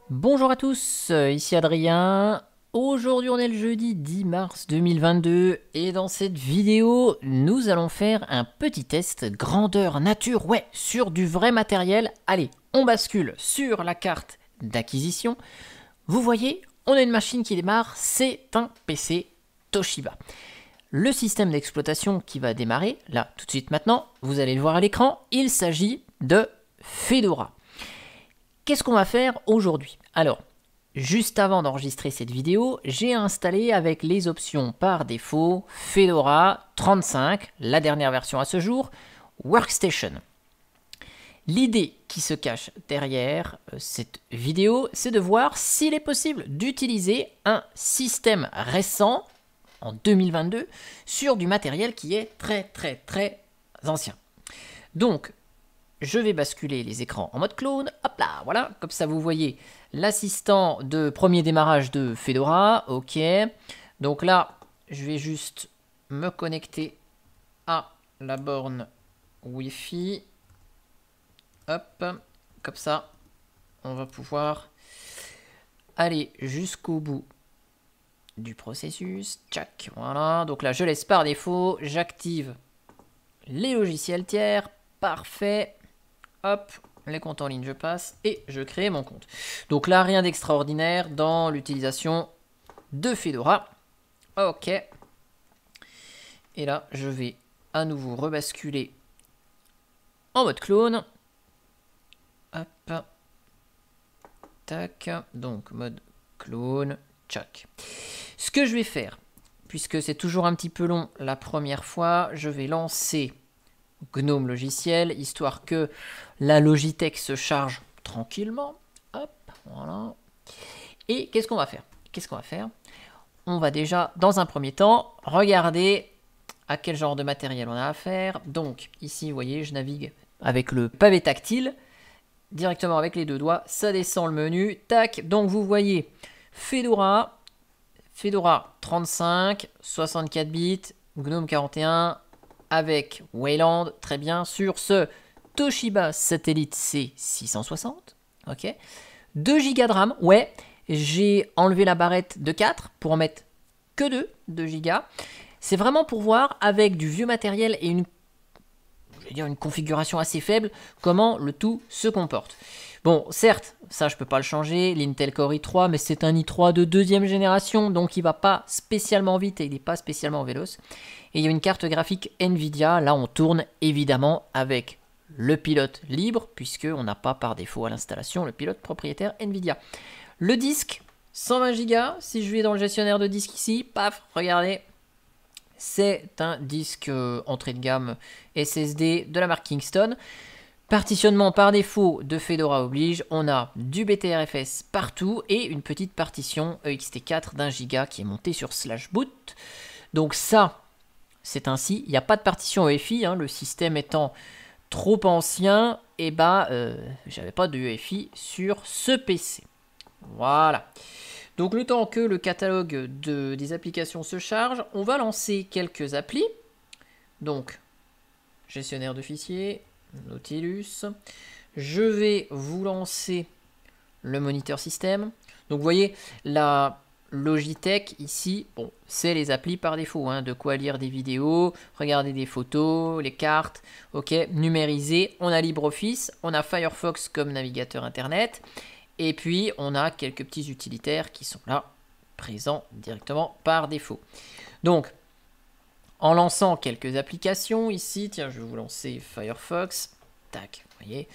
Bonjour à tous, ici Adrien. Aujourd'hui on est le jeudi 10 mars 2022 et dans cette vidéo nous allons faire un petit test grandeur nature, ouais, sur du vrai matériel. Allez, on bascule sur la carte d'acquisition. Vous voyez, on a une machine qui démarre, c'est un PC Toshiba. Le système d'exploitation qui va démarrer, là tout de suite maintenant, vous allez le voir à l'écran, il s'agit de Fedora. Qu'est-ce qu'on va faire aujourd'hui? Alors, juste avant d'enregistrer cette vidéo, j'ai installé avec les options par défaut Fedora 35, la dernière version à ce jour, Workstation. L'idée qui se cache derrière cette vidéo, c'est de voir s'il est possible d'utiliser un système récent, en 2022, sur du matériel qui est très ancien. Donc, je vais basculer les écrans en mode clone. Hop là, voilà. Comme ça, vous voyez l'assistant de premier démarrage de Fedora. Ok. Donc là, je vais juste me connecter à la borne Wi-Fi. Hop. Comme ça, on va pouvoir aller jusqu'au bout du processus. Tchac. Voilà. Donc là, je laisse par défaut. J'active les logiciels tiers. Parfait. Hop, les comptes en ligne, je passe et je crée mon compte. Donc là, rien d'extraordinaire dans l'utilisation de Fedora. Ok. Et là, je vais à nouveau rebasculer en mode clone. Hop. Tac. Donc, mode clone. Tchac. Ce que je vais faire, puisque c'est toujours un petit peu long la première fois, je vais lancer GNOME logiciel, histoire que la Logitech se charge tranquillement. Hop, voilà. Et qu'est-ce qu'on va faire? On va déjà, dans un premier temps, regarder à quel genre de matériel on a affaire. Donc, ici, vous voyez, je navigue avec le pavé tactile, directement avec les deux doigts. Ça descend le menu. Tac, donc vous voyez Fedora 35, 64 bits, GNOME 41, avec Wayland, très bien, sur ce Toshiba Satellite C660, ok. 2 Go de RAM, ouais, j'ai enlevé la barrette de 4 pour en mettre que 2 Go. C'est vraiment pour voir avec du vieux matériel et une configuration assez faible, comment le tout se comporte. Bon, certes, ça je peux pas le changer, l'Intel Core i3, mais c'est un i3 de deuxième génération, donc il va pas spécialement vite et il n'est pas spécialement véloce. Et il y a une carte graphique Nvidia, là on tourne évidemment avec le pilote libre, puisqu'on n'a pas par défaut à l'installation le pilote propriétaire Nvidia. Le disque, 120 Go, si je vais dans le gestionnaire de disque ici, paf, regardez, c'est un disque entrée de gamme SSD de la marque Kingston. Partitionnement par défaut de Fedora oblige, on a du BTRFS partout et une petite partition EXT4 d'1 Go qui est montée sur /boot. Donc ça, c'est ainsi. Il n'y a pas de partition EFI, hein, le système étant trop ancien, et j'avais pas de EFI sur ce PC. Voilà. Donc le temps que le catalogue des applications se charge, on va lancer quelques applis. Donc, gestionnaire de fichiers, Nautilus. Je vais vous lancer le moniteur système. Donc vous voyez, la Logitech ici, bon, c'est les applis par défaut, hein, de quoi lire des vidéos, regarder des photos, les cartes, ok, numériser. On a LibreOffice, on a Firefox comme navigateur internet, et puis on a quelques petits utilitaires qui sont là, présents directement par défaut. Donc, en lançant quelques applications ici, tiens, je vais vous lancer Firefox, tac, vous voyez.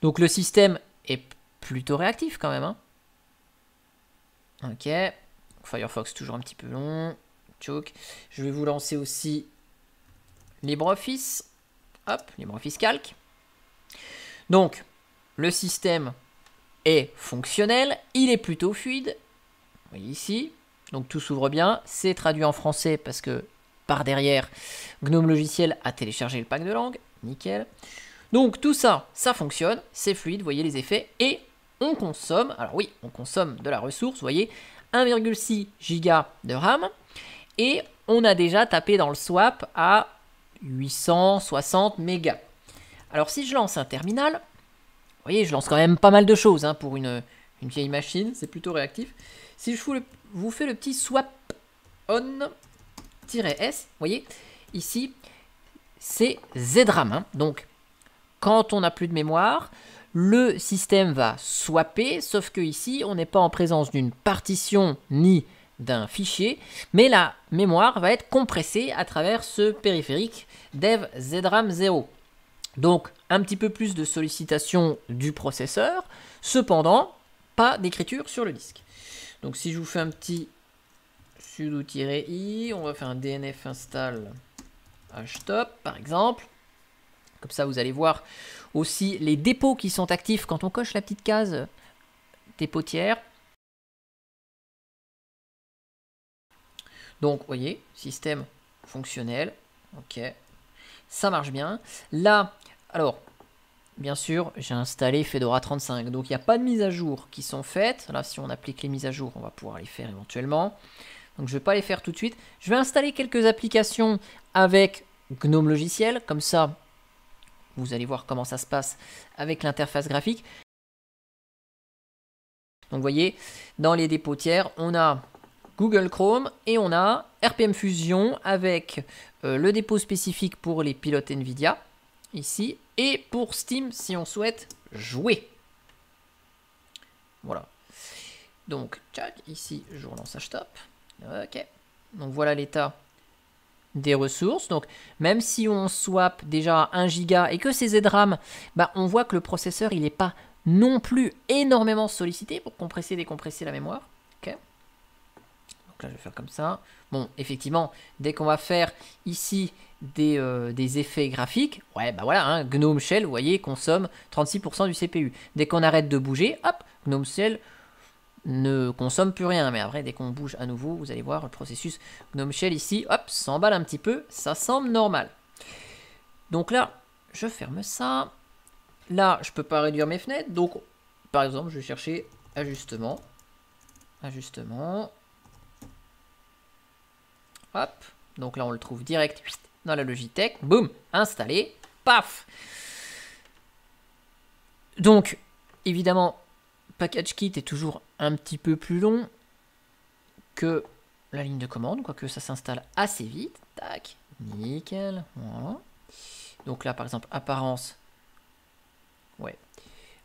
Donc le système est plutôt réactif quand même, hein. Ok, Firefox toujours un petit peu long, tchouk. Je vais vous lancer aussi LibreOffice, hop, LibreOffice Calc. Donc, le système est fonctionnel, il est plutôt fluide, vous voyez ici. Donc tout s'ouvre bien, c'est traduit en français parce que par derrière, GNOME logiciel a téléchargé le pack de langue, nickel. Donc tout ça, ça fonctionne, c'est fluide, vous voyez les effets, et on consomme, alors oui, on consomme de la ressource, vous voyez, 1,6 Go de RAM, et on a déjà tapé dans le swap à 860 mégas. Alors si je lance un terminal, vous voyez, je lance quand même pas mal de choses hein, pour une une vieille machine, c'est plutôt réactif. Si je vous fais le petit swap on-s, vous voyez, ici, c'est ZRAM. Hein. Donc, quand on n'a plus de mémoire, le système va swapper, sauf que ici, on n'est pas en présence d'une partition ni d'un fichier, mais la mémoire va être compressée à travers ce périphérique dev ZRAM 0. Donc, un petit peu plus de sollicitation du processeur, cependant, pas d'écriture sur le disque. Donc, si je vous fais un petit sudo-i, on va faire un dnf install htop, par exemple. Comme ça, vous allez voir aussi les dépôts qui sont actifs quand on coche la petite case dépôt tiers. Donc, vous voyez, système fonctionnel. Ok, ça marche bien. Là, alors, bien sûr, j'ai installé Fedora 35. Donc, il n'y a pas de mise à jour qui sont faites. Là, si on applique les mises à jour, on va pouvoir les faire éventuellement. Donc, je ne vais pas les faire tout de suite. Je vais installer quelques applications avec GNOME logiciel. Comme ça, vous allez voir comment ça se passe avec l'interface graphique. Donc, vous voyez, dans les dépôts tiers, on a Google Chrome et on a RPM Fusion avec le dépôt spécifique pour les pilotes NVIDIA, ici, et pour Steam si on souhaite jouer. Voilà. Donc, tchac, ici, je relance htop. Ok. Donc, voilà l'état des ressources. Donc, même si on swap déjà 1 giga et que c'est ZRAM, bah, on voit que le processeur, il n'est pas non plus énormément sollicité pour compresser et décompresser la mémoire. Ok. Donc là, je vais faire comme ça. Bon, effectivement, dès qu'on va faire ici des effets graphiques, ouais, bah voilà, hein, GNOME Shell, vous voyez, consomme 36% du CPU. Dès qu'on arrête de bouger, hop, GNOME Shell ne consomme plus rien. Mais après, dès qu'on bouge à nouveau, vous allez voir le processus GNOME Shell ici, hop, s'emballe un petit peu, ça semble normal. Donc là, je ferme ça. Là, je peux pas réduire mes fenêtres. Donc, par exemple, je vais chercher ajustement. Ajustement. Hop. Donc là, on le trouve direct dans la Logitech. Boum. Installé. Paf. Donc, évidemment, Package Kit est toujours un petit peu plus long que la ligne de commande, quoique ça s'installe assez vite. Tac. Nickel. Voilà. Donc là, par exemple, apparence. Ouais.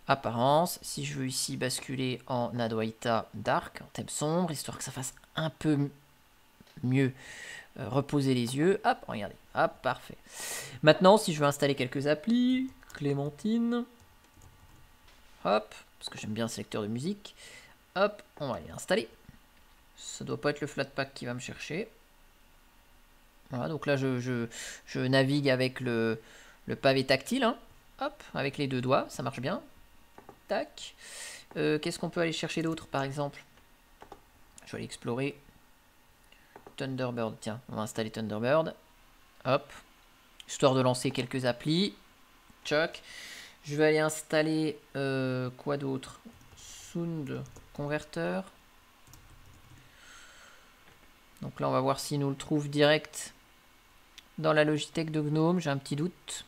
Apparence. Si je veux ici basculer en Adwaita Dark, en thème sombre, histoire que ça fasse un peu mieux reposer les yeux. Hop, regardez. Hop, parfait. Maintenant, si je veux installer quelques applis, Clémentine. Hop, parce que j'aime bien ce lecteur de musique. Hop, on va les installer. Ça doit pas être le Flatpak qui va me chercher. Voilà, donc là, je navigue avec le pavé tactile. Hein. Hop, avec les deux doigts, ça marche bien. Tac. Qu'est-ce qu'on peut aller chercher d'autre, par exemple? Je vais aller explorer. Thunderbird, tiens, on va installer Thunderbird. Hop. Histoire de lancer quelques applis. Chuck. Je vais aller installer quoi d'autre? Sound Converter. Donc là, on va voir s'il nous le trouve direct dans la Logitech de GNOME. J'ai un petit doute.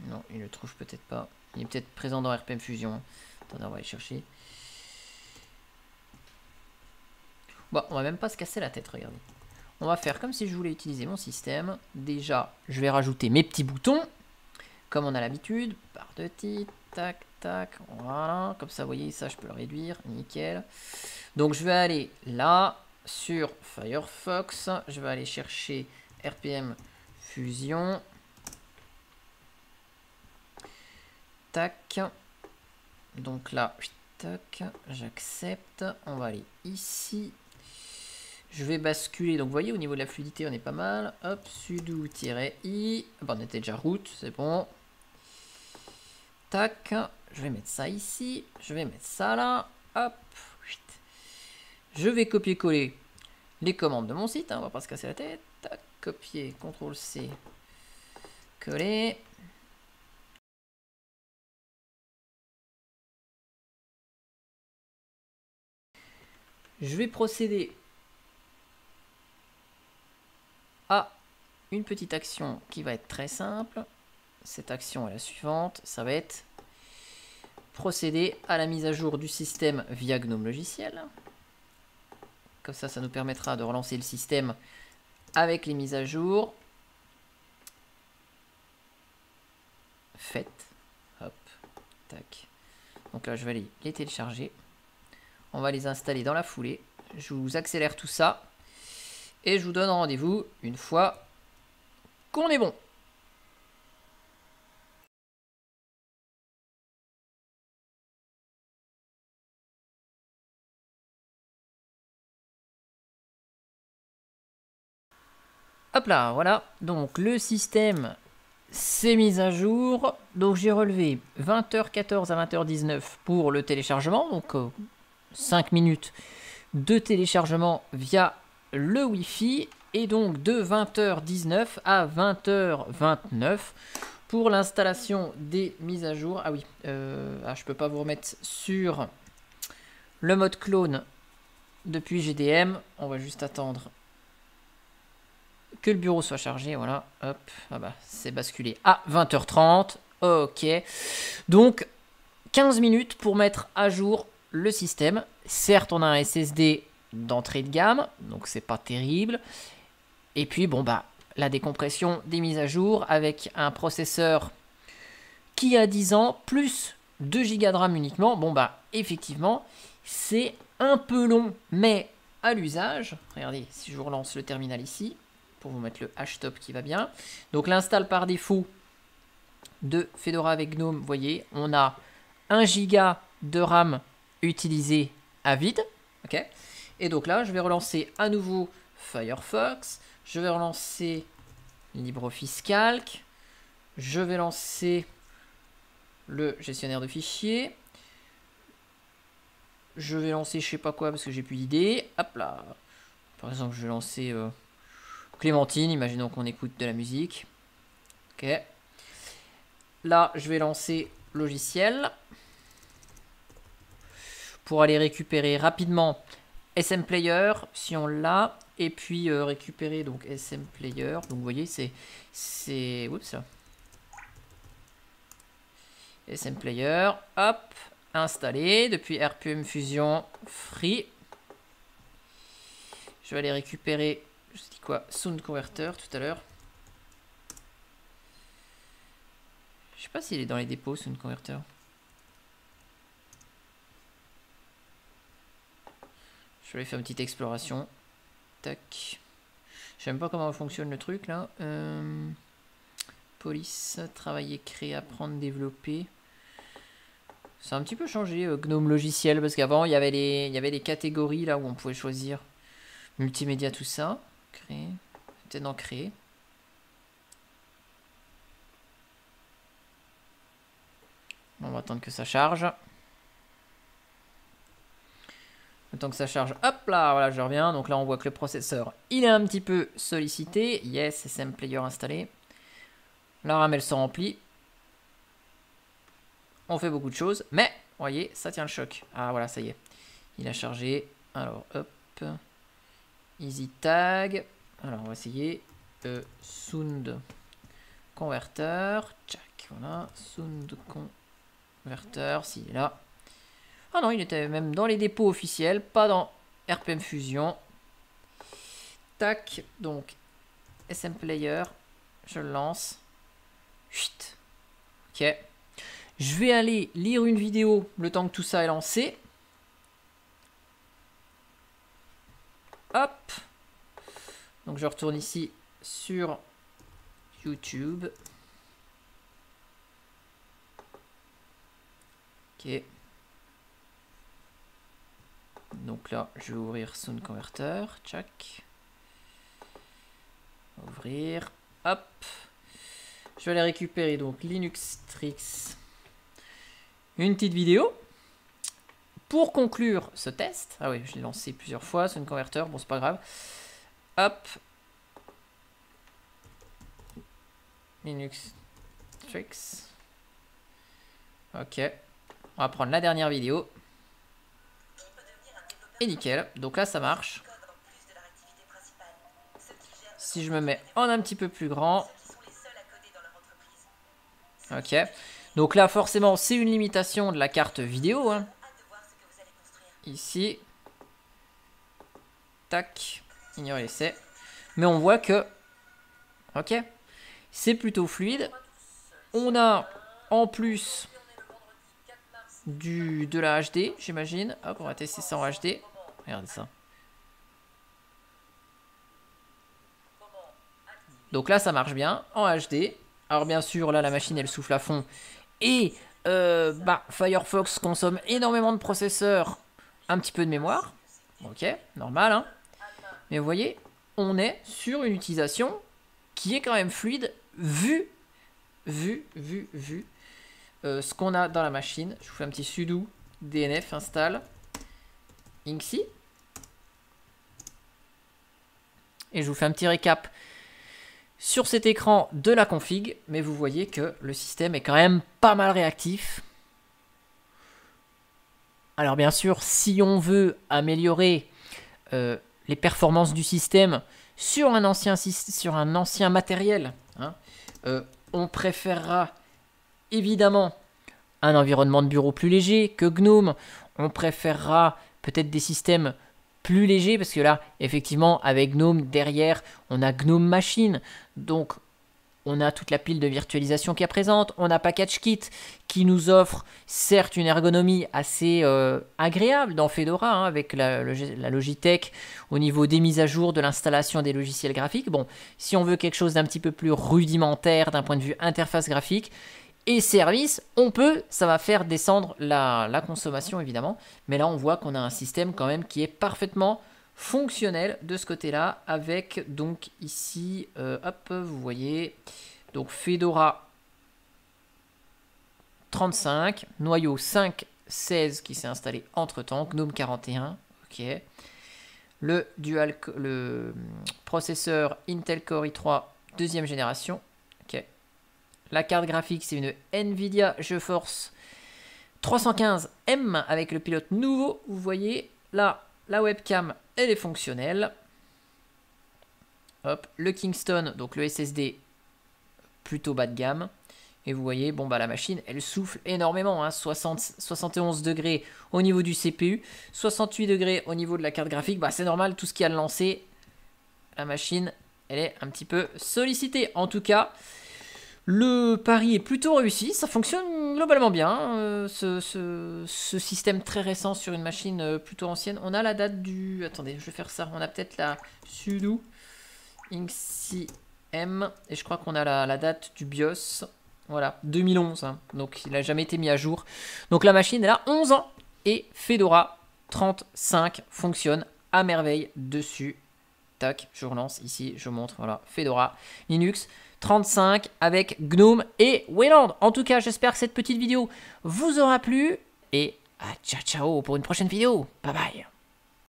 Non, il le trouve peut-être pas. Il est peut-être présent dans RPM Fusion. Attendez, on va aller chercher. Bon, on va même pas se casser la tête, regardez. On va faire comme si je voulais utiliser mon système. Déjà, je vais rajouter mes petits boutons. Comme on a l'habitude. Barre de titre. Tac, tac. Voilà. Comme ça, vous voyez, ça, je peux le réduire. Nickel. Donc, je vais aller là. Sur Firefox. Je vais aller chercher RPM Fusion. Tac. Donc là, tac. J'accepte. On va aller ici. Je vais basculer, donc vous voyez au niveau de la fluidité on est pas mal. Hop, sudo-i. Bon, on était déjà root, c'est bon. Tac, je vais mettre ça ici. Je vais mettre ça là. Hop. Je vais copier-coller les commandes de mon site, hein, on va pas se casser la tête. Tac, copier, CTRL-C, coller. Je vais procéder à une petite action qui va être très simple. Cette action est la suivante, ça va être procéder à la mise à jour du système via GNOME Logiciel. Comme ça nous permettra de relancer le système avec les mises à jour. Faites. Hop. Tac. Donc là, je vais aller les télécharger. On va les installer dans la foulée. Je vous accélère tout ça. Et je vous donne rendez-vous une fois qu'on est bon. Hop là, voilà. Donc le système s'est mis à jour. Donc j'ai relevé 20h14 à 20h19 pour le téléchargement. Donc 5 minutes de téléchargement via le Wi-Fi. Et donc de 20h19 à 20h29 pour l'installation des mises à jour. Ah oui, je peux pas vous remettre sur le mode clone depuis GDM. On va juste attendre que le bureau soit chargé. Voilà, hop, ah bah, c'est basculé à 20h30. Ok, donc 15 minutes pour mettre à jour le système. Certes, on a un SSD d'entrée de gamme, donc c'est pas terrible. Et puis, bon, bah, la décompression des mises à jour avec un processeur qui a 10 ans, plus 2 Go de RAM uniquement. Bon, bah, effectivement, c'est un peu long, mais à l'usage. Regardez, si je vous relance le terminal ici, pour vous mettre le htop qui va bien. Donc, l'install par défaut de Fedora avec GNOME, vous voyez, on a 1 Go de RAM utilisé à vide. Ok. Et donc là, je vais relancer à nouveau Firefox. Je vais relancer LibreOffice Calc. Je vais lancer le gestionnaire de fichiers. Je vais lancer je sais pas quoi parce que j'ai plus d'idées. Hop là. Par exemple, je vais lancer Clémentine. Imaginons qu'on écoute de la musique. Ok. Là, je vais lancer logiciel. Pour aller récupérer rapidement SM Player, si on l'a. Et puis récupérer donc SM Player. Donc vous voyez, c'est oups là. SM Player, hop, installé depuis RPM Fusion Free. Je vais aller récupérer, je dis quoi, Sound Converter tout à l'heure. Je sais pas s'il est dans les dépôts, Sound Converter. Je vais aller faire une petite exploration. Tac. Je sais même pas comment fonctionne le truc là. Police, travailler, créer, apprendre, développer. Ça a un petit peu changé GNOME logiciel parce qu'avant il y avait les catégories là où on pouvait choisir multimédia, tout ça. Créer. Peut-être en créer. On va attendre que ça charge. Le temps que ça charge, hop là, voilà, je reviens. Donc là, on voit que le processeur, il est un petit peu sollicité. Yes, SM Player installé. La RAM, elle se remplit. On fait beaucoup de choses, mais, vous voyez, ça tient le choc. Ah, voilà, ça y est. Il a chargé. Alors, hop. Easy Tag. Alors, on va essayer. Sound Converter. Tchac, voilà. Sound Converter, s'il est là. Ah non, il était même dans les dépôts officiels, pas dans RPM Fusion. Tac, donc SM Player, je le lance. Chut. Ok. Je vais aller lire une vidéo le temps que tout ça est lancé. Hop. Donc je retourne ici sur YouTube. Ok. Donc là, je vais ouvrir Sound Converter. Tchac. Ouvrir. Hop. Je vais aller récupérer donc Linux Tricks. Une petite vidéo. Pour conclure ce test. Ah oui, je l'ai lancé plusieurs fois. Sound Converter. Bon, c'est pas grave. Hop. Linux Tricks. Ok. On va prendre la dernière vidéo. Et nickel, donc là ça marche. Si je me mets en un petit peu plus grand. Ok, Donc là, forcément, c'est une limitation de la carte vidéo. Hein. Ici. Tac. Ignorer l'essai. Mais on voit que... Ok. C'est plutôt fluide. On a en plus de la HD, j'imagine. Hop, on va tester ça en HD. Regardez ça. Donc là, ça marche bien en HD. Alors bien sûr, là, la machine, elle souffle à fond. Et Firefox consomme énormément de processeurs, un petit peu de mémoire. Ok, normal, hein. Mais vous voyez, on est sur une utilisation qui est quand même fluide, vu ce qu'on a dans la machine. Je vous fais un petit sudo dnf install inksy. Et je vous fais un petit récap sur cet écran de la config, mais vous voyez que le système est quand même pas mal réactif. Alors bien sûr, si on veut améliorer les performances du système sur un ancien matériel, hein, on préférera évidemment un environnement de bureau plus léger que GNOME. On préférera peut-être des systèmes plus léger parce que là effectivement avec GNOME derrière on a GNOME Machine, donc on a toute la pile de virtualisation qui est présente, on a PackageKit qui nous offre certes une ergonomie assez agréable dans Fedora hein, avec la Logitech au niveau des mises à jour, de l'installation des logiciels graphiques. Bon, si on veut quelque chose d'un petit peu plus rudimentaire d'un point de vue interface graphique et service, on peut, ça va faire descendre la consommation évidemment, mais là on voit qu'on a un système quand même qui est parfaitement fonctionnel de ce côté-là, avec donc ici, hop, vous voyez, donc Fedora 35, noyau 5.16 qui s'est installé entre-temps, GNOME 41, ok, le processeur Intel Core i3 deuxième génération, ok. La carte graphique, c'est une Nvidia GeForce 315M avec le pilote nouveau. Vous voyez, là, la webcam, elle est fonctionnelle. Hop, le Kingston, donc le SSD, plutôt bas de gamme. Et vous voyez, bon, bah, la machine, elle souffle énormément. Hein, 71 degrés au niveau du CPU, 68 degrés au niveau de la carte graphique. Bah, c'est normal, tout ce qui a lancé, la machine, elle est un petit peu sollicitée. En tout cas... Le pari est plutôt réussi, ça fonctionne globalement bien, ce système très récent sur une machine plutôt ancienne. On a la date du... Attendez, je vais faire ça, on a peut-être la sudo inksy m, et je crois qu'on a la date du BIOS, voilà, 2011, hein. Donc il n'a jamais été mis à jour. Donc la machine, elle a 11 ans, et Fedora 35 fonctionne à merveille dessus. Tac, je relance ici, je montre, voilà, Fedora, Linux 35 avec GNOME et Wayland. En tout cas, j'espère que cette petite vidéo vous aura plu. Et ciao ciao pour une prochaine vidéo. Bye bye.